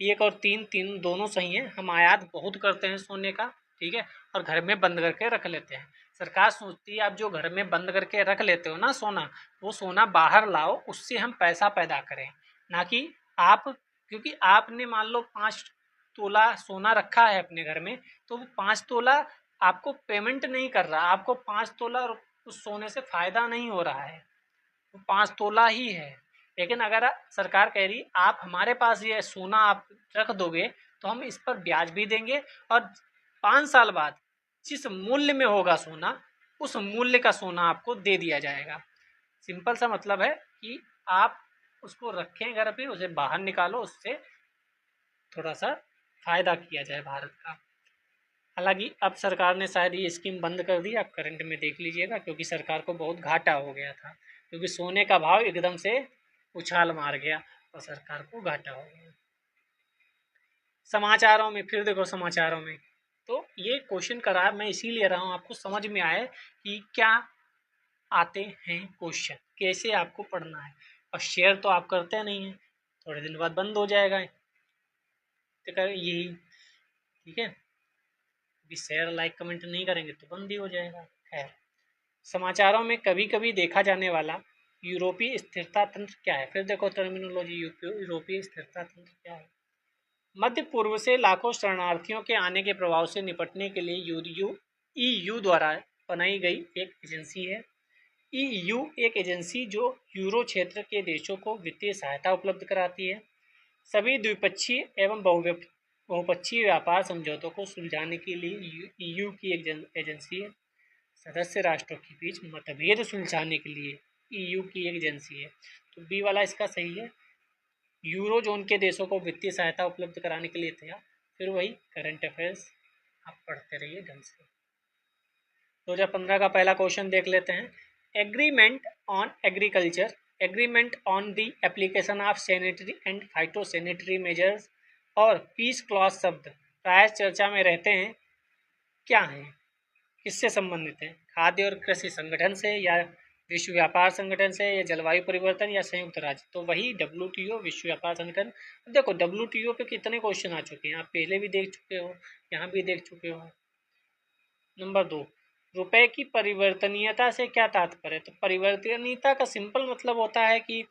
Speaker 1: 1 और 3 दोनों सही हैं। हम आयात बहुत करते हैं सोने का, ठीक है, और घर में बंद करके रख लेते हैं। सरकार सोचती है आप जो घर में बंद करके रख लेते हो ना सोना, वो सोना बाहर लाओ, उससे हम पैसा पैदा करें, ना कि आप, क्योंकि आपने मान लो 5 तोला सोना रखा है अपने घर में, तो वो 5 तोला आपको पेमेंट नहीं कर रहा, आपको 5 तोला उस सोने से फ़ायदा नहीं हो रहा है, वो 5 तोला ही है। लेकिन अगर सरकार कह रही आप हमारे पास ये सोना आप रख दोगे तो हम इस पर ब्याज भी देंगे और 5 साल बाद जिस मूल्य में होगा सोना, उस मूल्य का सोना आपको दे दिया जाएगा। सिंपल सा मतलब है कि आप उसको रखें घर पे, उसे बाहर निकालो, उससे थोड़ा सा फ़ायदा किया जाए भारत का। हालांकि अब सरकार ने शायद ये स्कीम बंद कर दी, आप करंट में देख लीजिएगा, क्योंकि सरकार को बहुत घाटा हो गया था, क्योंकि सोने का भाव एकदम से उछाल मार गया और सरकार को घाटा हो गया। समाचारों में फिर देखो, समाचारों में तो ये क्वेश्चन करा मैं इसीलिए रहा हूँ आपको समझ में आए कि क्या आते हैं क्वेश्चन, कैसे आपको पढ़ना है। और शेयर तो आप करते नहीं हैं, थोड़े दिन बाद बंद हो जाएगा, तो यही ठीक है, भी शेयर लाइक कमेंट नहीं करेंगे तो बंद ही हो जाएगा। खैर, समाचारों में कभी कभी देखा जाने वाला यूरोपीय स्थिरता तंत्र क्या है? फिर देखो टर्मिनोलॉजी, यूरोपीय स्थिरता तंत्र क्या है? मध्य पूर्व से लाखों शरणार्थियों के आने के प्रभाव से निपटने के लिए ईयू द्वारा बनाई गई एक एजेंसी है। ईयू एक एजेंसी जो यूरो क्षेत्र के देशों को वित्तीय सहायता उपलब्ध कराती है। सभी द्विपक्षीय एवं बहुपक्षीय व्यापार समझौतों को सुलझाने के लिए ईयू की एक एजेंसी है। सदस्य राष्ट्रों के बीच मतभेद सुलझाने के लिए ईयू की एक एजेंसी है। तो बी वाला इसका सही है। यूरो जोन के देशों को वित्तीय सहायता उपलब्ध कराने के लिए था। फिर वही करंट अफेयर्स आप पढ़ते रहिए ढंग से। 2015 का पहला क्वेश्चन देख लेते हैं। Agreement on agriculture, agreement on the application of sanitary and phytosanitary measures और पीस क्लॉज शब्द प्राय चर्चा में रहते हैं, क्या हैं, किससे संबंधित हैं? खाद्य और कृषि संगठन से, या विश्व व्यापार संगठन से, या जलवायु परिवर्तन, या संयुक्त राज्य? तो वही WTO, विश्व व्यापार संगठन। देखो WTO पे कितने क्वेश्चन आ चुके हैं, आप पहले भी देख चुके हो, यहाँ भी देख चुके हो। नंबर 2, रुपए की परिवर्तनीयता से क्या तात्पर्य? तो परिवर्तनीयता का सिंपल मतलब होता है कि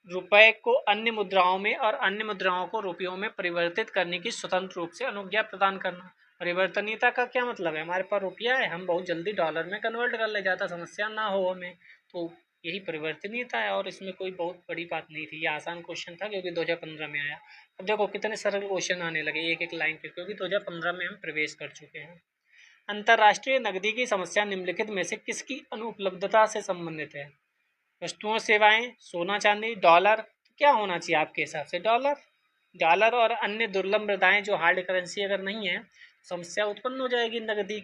Speaker 1: रुपए को अन्य मुद्राओं में और अन्य मुद्राओं को रुपयों में परिवर्तित करने की स्वतंत्र रूप से अनुज्ञा प्रदान करना। परिवर्तनीयता का क्या मतलब है? हमारे पास रुपया है, हम बहुत जल्दी डॉलर में कन्वर्ट कर ले, ज़्यादा समस्या ना हो हमें, तो यही परिवर्तनीयता है। और इसमें कोई बहुत बड़ी बात नहीं थी, ये आसान क्वेश्चन था क्योंकि 2015 में आया। अब देखो कितने सरल क्वेश्चन आने लगे एक एक लाइन के, क्योंकि 2015 में हम प्रवेश कर चुके हैं। अंतर्राष्ट्रीय नकदी की समस्या निम्नलिखित में से किसकी अनुपलब्धता से संबंधित है? वस्तुओं सेवाएं, सोना चांदी, डॉलर। तो क्या होना चाहिए आपके हिसाब से? डॉलर। डॉलर और अन्य दुर्लभ मृदाएं जो हार्ड करेंसी अगर नहीं है, समस्या उत्पन्न हो जाएगी नकदी।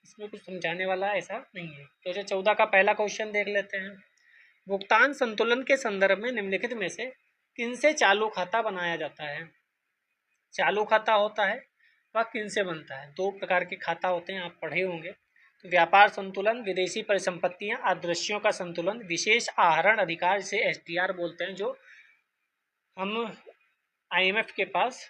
Speaker 1: इसमें कुछ समझाने वाला ऐसा नहीं है। 2014 का पहला क्वेश्चन देख लेते हैं। भुगतान संतुलन के संदर्भ में निम्नलिखित में से किनसे चालू खाता बनाया जाता है? चालू खाता होता है वह किनसे बनता है? 2 प्रकार के खाता होते हैं, आप पढ़े होंगे। तो व्यापार संतुलन, विदेशी परिसंपत्तियां, आदृश्यों का संतुलन, विशेष आहरण अधिकार, जिसे SDR बोलते हैं, जो हम IMF के पास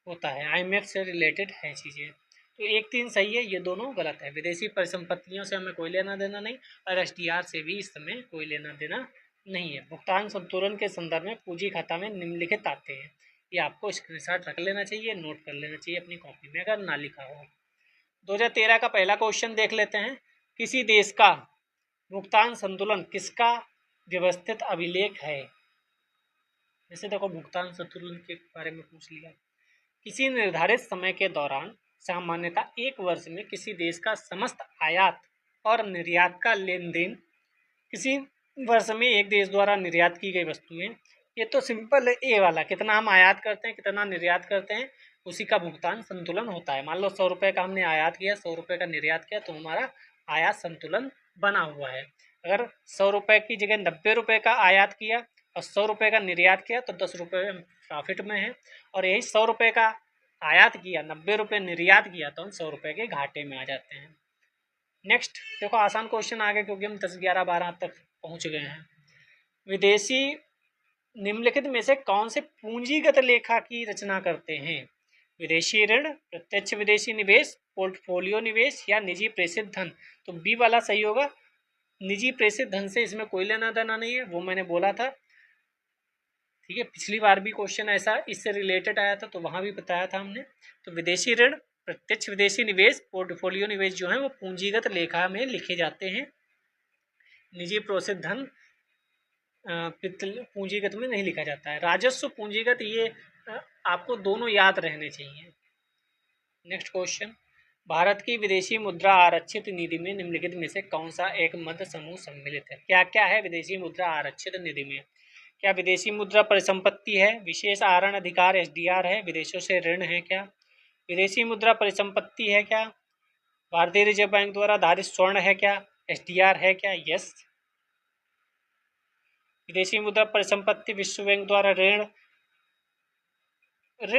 Speaker 1: होता है, IMF से रिलेटेड है चीज़ें। तो 1 3 सही है, ये दोनों गलत है। विदेशी परिसंपत्तियों से हमें कोई लेना देना नहीं, और SDR से भी इस समय कोई लेना देना नहीं है। भुगतान संतुलन के संदर्भ में पूंजी खाता में निम्नलिखित आते हैं, ये आपको स्क्रीनशॉट रख लेना चाहिए, नोट कर लेना चाहिए अपनी कॉपी में अगर ना लिखा हो। 2013 का पहला क्वेश्चन देख लेते हैं। किसी देश का भुगतान संतुलन किसका व्यवस्थित अभिलेख है? जैसे देखो भुगतान संतुलन के बारे में पूछ लिया। किसी निर्धारित समय के दौरान सामान्यतः 1 वर्ष में किसी देश का समस्त आयात और निर्यात का लेन देन, किसी वर्ष में एक देश द्वारा निर्यात की गई वस्तुएं, ये तो सिंपल है। ए वाला, कितना हम आयात करते हैं कितना निर्यात करते हैं, उसी का भुगतान संतुलन होता है। मान लो 100 रुपये का हमने आयात किया, 100 रुपये का निर्यात किया, तो हमारा आयात संतुलन बना हुआ है। अगर 100 रुपये की जगह 90 रुपये का आयात किया और 100 रुपये का निर्यात किया तो 10 रुपये प्रॉफिट में है, और यही 100 रुपये का आयात किया 90 रुपये निर्यात किया तो हम 100 रुपये के घाटे में आ जाते हैं। नेक्स्ट देखो आसान क्वेश्चन आ गए, क्योंकि हम 10 11 12 तक पहुंच गए हैं। विदेशी निम्नलिखित में से कौन से पूंजीगत लेखा की रचना करते हैं? विदेशी ऋण, प्रत्यक्ष विदेशी निवेश, पोर्टफोलियो निवेश, या निजी प्रेषित धन? तो बी वाला सही होगा। निजी प्रेषित धन से इसमें कोई लेना देना नहीं है, वो मैंने बोला था। ठीक है, पिछली बार भी क्वेश्चन ऐसा इससे रिलेटेड आया था, तो वहाँ भी बताया था हमने। तो विदेशी ऋण, प्रत्यक्ष विदेशी निवेश, पोर्टफोलियो निवेश जो है वो पूंजीगत लेखा में लिखे जाते हैं। निजी प्रेषित धन पूंजीगत में नहीं लिखा जाता है। राजस्व, पूंजीगत, ये आपको दोनों याद रहने चाहिए। नेक्स्ट क्वेश्चन, भारत की विदेशी मुद्रा आरक्षित निधि में निम्नलिखित में से कौन सा एक मद समूह सम्मिलित है? क्या क्या है विदेशी मुद्रा आरक्षित निधि में? क्या विदेशी मुद्रा परिसंपत्ति है? विशेष आहरण अधिकार SDR है? विदेशों से ऋण है क्या? विदेशी मुद्रा परिसंपत्ति है क्या? भारतीय रिजर्व बैंक द्वारा धारित स्वर्ण है क्या? SDR है क्या? यस। विदेशी मुद्रा परिसंपत्ति विश्व बैंक द्वारा ऋण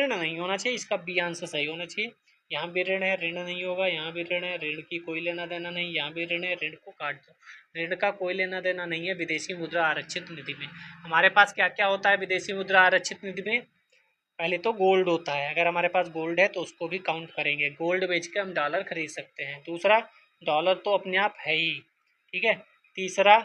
Speaker 1: नहीं होना चाहिए, इसका बी आंसर सही होना चाहिए। यहाँ भी ऋण है, ऋण नहीं होगा, यहाँ भी ऋण है, ऋण की कोई लेना देना नहीं, यहाँ भी ऋण है, ऋण को काट दो, ऋण का कोई लेना देना नहीं है विदेशी मुद्रा आरक्षित निधि में। हमारे पास क्या क्या होता है विदेशी मुद्रा आरक्षित निधि में? पहले तो गोल्ड होता है, अगर हमारे पास गोल्ड है तो उसको भी काउंट करेंगे, गोल्ड बेच के हम डॉलर खरीद सकते हैं। दूसरा, डॉलर तो अपने आप है ही, ठीक है। तीसरा,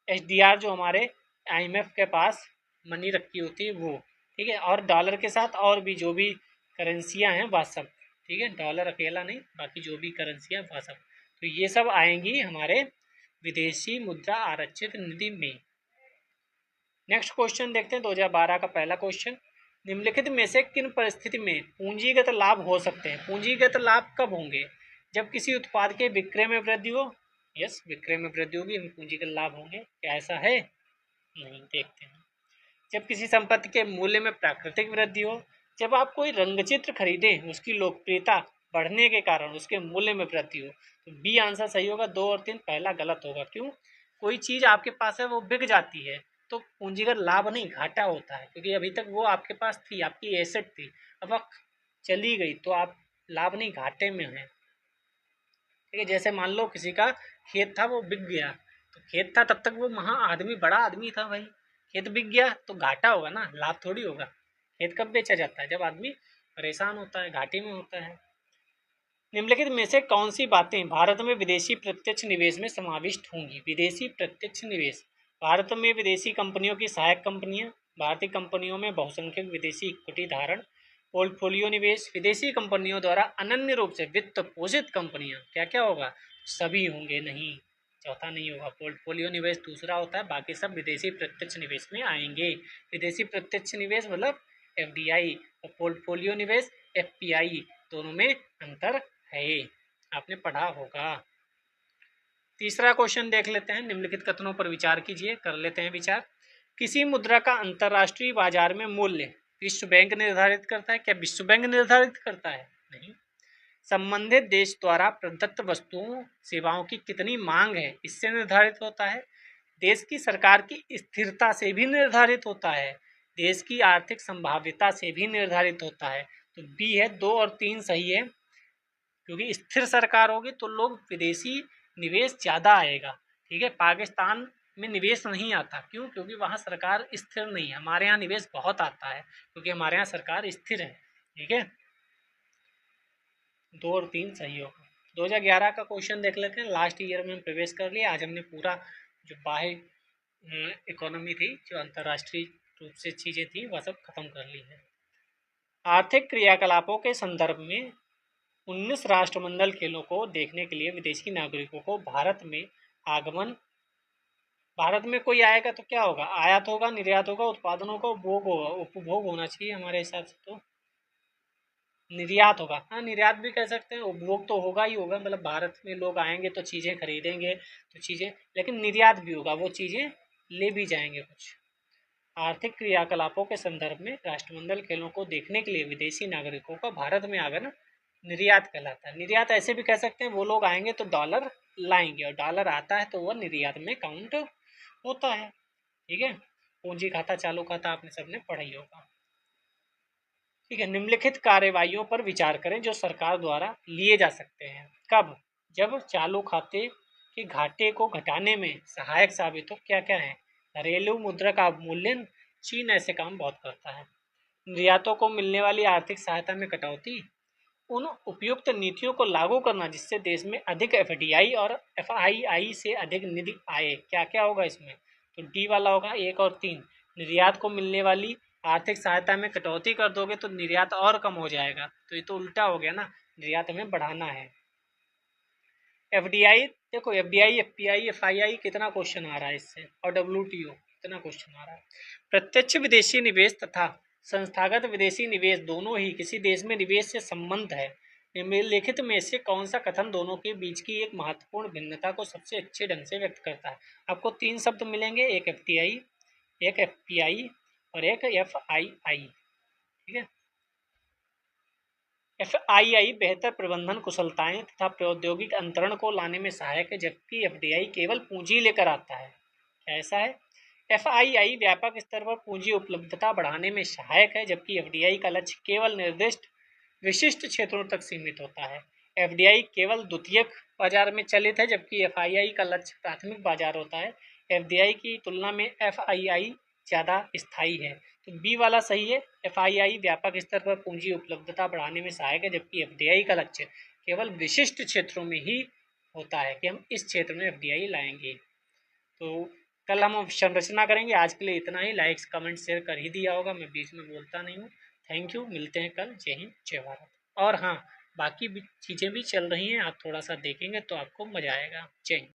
Speaker 1: SDR जो हमारे IMF के पास मनी रखी होती है वो। ठीक है, और डॉलर के साथ और भी जो भी करेंसियाँ हैं वह सब, ठीक है, डॉलर अकेला नहीं, बाकी जो भी करेंसियाँ वह सब, तो ये सब आएंगी हमारे विदेशी मुद्रा आरक्षित निधि में। नेक्स्ट क्वेश्चन देखते हैं 2012 का पहला क्वेश्चन, निम्नलिखित में से किन परिस्थिति में पूंजीगत लाभ हो सकते हैं? पूंजीगत लाभ कब होंगे? जब किसी उत्पाद के विक्रय में वृद्धि हो, यस विक्रय में वृद्धि होगी, पूंजीगत लाभ होंगे। क्या ऐसा है? नहीं, देखते हैं। जब किसी संपत्ति के मूल्य में प्राकृतिक वृद्धि हो, जब आप कोई रंगचित्र खरीदें, उसकी लोकप्रियता बढ़ने के कारण उसके मूल्य में वृद्धि हो, तो बी आंसर सही होगा। 2 और 3 पहला गलत होगा। क्यों? कोई चीज़ आपके पास है वो बिक जाती है तो पूंजीगत लाभ नहीं घाटा होता है, क्योंकि अभी तक वो आपके पास थी, आपकी एसेट थी, अब वह चली गई तो आप लाभ नहीं घाटे में हैं। ठीक है, जैसे मान लो किसी का खेत था वो बिक गया, तो खेत था तब तक वो वहाँ आदमी बड़ा आदमी था भाई, खेत बिक गया तो घाटा होगा ना, लाभ थोड़ी होगा। खेत कब बेचा जाता है? जब आदमी परेशान होता है, घाटे में होता है। निम्नलिखित में से कौन सी बातें भारत में विदेशी प्रत्यक्ष निवेश में समाविष्ट होंगी? विदेशी प्रत्यक्ष निवेश, भारत में विदेशी कंपनियों की सहायक कंपनियां, भारतीय कंपनियों में बहुसंख्यक विदेशी इक्विटी धारण, पोर्टफोलियो निवेश, विदेशी कंपनियों द्वारा अनन्य रूप से वित्त पोषित कंपनियां। क्या क्या होगा? सभी होंगे नहीं, चौथा नहीं होगा। पोर्टफोलियो निवेश दूसरा होता है, बाकी सब विदेशी प्रत्यक्ष निवेश में आएंगे। विदेशी प्रत्यक्ष निवेश मतलब एफडीआई, और पोर्टफोलियो निवेश एफपीआई, दोनों में अंतर है, आपने पढ़ा होगा। तीसरा क्वेश्चन देख लेते हैं, निम्नलिखित कथनों पर विचार कीजिए, कर लेते हैं विचार। किसी मुद्रा का अंतर्राष्ट्रीय बाजार में मूल्य विश्व बैंक निर्धारित करता है। क्या विश्व बैंक निर्धारित करता है? नहीं। संबंधित देश द्वारा प्रदत्त वस्तुओं सेवाओं की कितनी मांग है, इससे निर्धारित होता है। देश की सरकार की स्थिरता से भी निर्धारित होता है। देश की आर्थिक संभाव्यता से भी निर्धारित होता है। तो बी है। 2 और 3 सही है, क्योंकि स्थिर सरकार होगी तो लोग विदेशी निवेश ज़्यादा आएगा। ठीक है, पाकिस्तान में निवेश नहीं आता, क्यों? क्योंकि वहाँ सरकार स्थिर नहीं है। हमारे यहाँ निवेश बहुत आता है क्योंकि हमारे यहाँ सरकार स्थिर है। ठीक है, 2 और 3 सही होगा। 2011 का क्वेश्चन देख लेते हैं। लास्ट ईयर में हम प्रवेश कर लिया। आज हमने पूरा जो बाह्य इकोनॉमी थी, जो अंतर्राष्ट्रीय रूप से चीज़ें थी, वह सब खत्म कर ली है। आर्थिक क्रियाकलापों के संदर्भ में 19 राष्ट्रमंडल खेलों को देखने के लिए विदेशी नागरिकों को भारत में आगमन, भारत में कोई आएगा तो क्या होगा? आयात होगा, निर्यात होगा, उत्पादन होगा, उपभोग होगा। उपभोग होना चाहिए हमारे हिसाब से, तो निर्यात होगा। हाँ, निर्यात भी कह सकते हैं, उपभोग तो होगा ही होगा, मतलब भारत में लोग आएंगे तो चीज़ें खरीदेंगे, तो चीज़ें, लेकिन निर्यात भी होगा, वो चीज़ें ले भी जाएंगे कुछ। आर्थिक क्रियाकलापों के संदर्भ में राष्ट्रमंडल खेलों को देखने के लिए विदेशी नागरिकों का भारत में आगमन निर्यात कहलाता है। निर्यात ऐसे भी कह सकते हैं, वो लोग आएंगे तो डॉलर लाएंगे, और डॉलर आता है तो वह निर्यात में काउंट होता है। ठीक है, पूंजी खाता, चालू खाता आपने सबने पढ़ा ही होगा। ठीक है, निम्नलिखित कार्यवाहियों पर विचार करें जो सरकार द्वारा लिए जा सकते हैं। कब? जब चालू खाते के घाटे को घटाने में सहायक साबित हो। क्या क्या है? घरेलू मुद्रा का अवमूल्यन, चीन ऐसे काम बहुत करता है। निर्यातों को मिलने वाली आर्थिक सहायता में कटौती, उन उपयुक्त नीतियों को लागू करना जिससे देश में अधिक एफडीआई और एफआईआई से अधिक निधि आए। क्या क्या होगा इसमें? तो डी वाला होगा। 1 और 3, निर्यात को मिलने वाली आर्थिक सहायता में कटौती कर दोगे तो निर्यात और कम हो जाएगा, तो ये तो उल्टा हो गया ना, निर्यात हमें बढ़ाना है। एफडीआई देखो, एफडीआई, एफपीआई, एफआईआई कितना क्वेश्चन आ रहा है इससे, और डब्ल्यूटीओ कितना क्वेश्चन आ रहा है। प्रत्यक्ष विदेशी निवेश तथा संस्थागत विदेशी निवेश दोनों ही किसी देश में निवेश से संबंध है। निम्नलिखित में से कौन सा कथन दोनों के बीच की एक महत्वपूर्ण भिन्नता को सबसे अच्छे ढंग से व्यक्त करता है? आपको 3 शब्द मिलेंगे, एक एफटीआई, एक एफपीआई और एक एफआईआई। ठीक है, एफआईआई बेहतर प्रबंधन कुशलताएं तथा प्रौद्योगिक अंतरण को लाने में सहायक है, जबकि एफडीआई केवल पूंजी लेकर आता है। ऐसा है। एफआईआई व्यापक स्तर पर पूंजी उपलब्धता बढ़ाने में सहायक है, जबकि एफडीआई का लक्ष्य केवल निर्दिष्ट विशिष्ट क्षेत्रों तक सीमित होता है। एफडीआई केवल द्वितीयक बाजार में चलित है, जबकि एफआईआई का लक्ष्य प्राथमिक बाजार होता है। एफडीआई की तुलना में एफआईआई ज़्यादा स्थायी है। तो बी वाला सही है। एफआईआई व्यापक स्तर पर पूंजी उपलब्धता बढ़ाने में सहायक है, जबकि एफडीआई का लक्ष्य केवल विशिष्ट क्षेत्रों में ही होता है कि हम इस क्षेत्र में एफडीआई लाएंगे। तो कल हम संरचना करेंगे। आज के लिए इतना ही। लाइक्स कमेंट शेयर कर ही दिया होगा, मैं बीच में बोलता नहीं हूँ। थैंक यू, मिलते हैं कल। जय हिंद, जय भारत। और हाँ, बाकी भी चीज़ें भी चल रही हैं, आप थोड़ा सा देखेंगे तो आपको मज़ा आएगा। जय हिंद।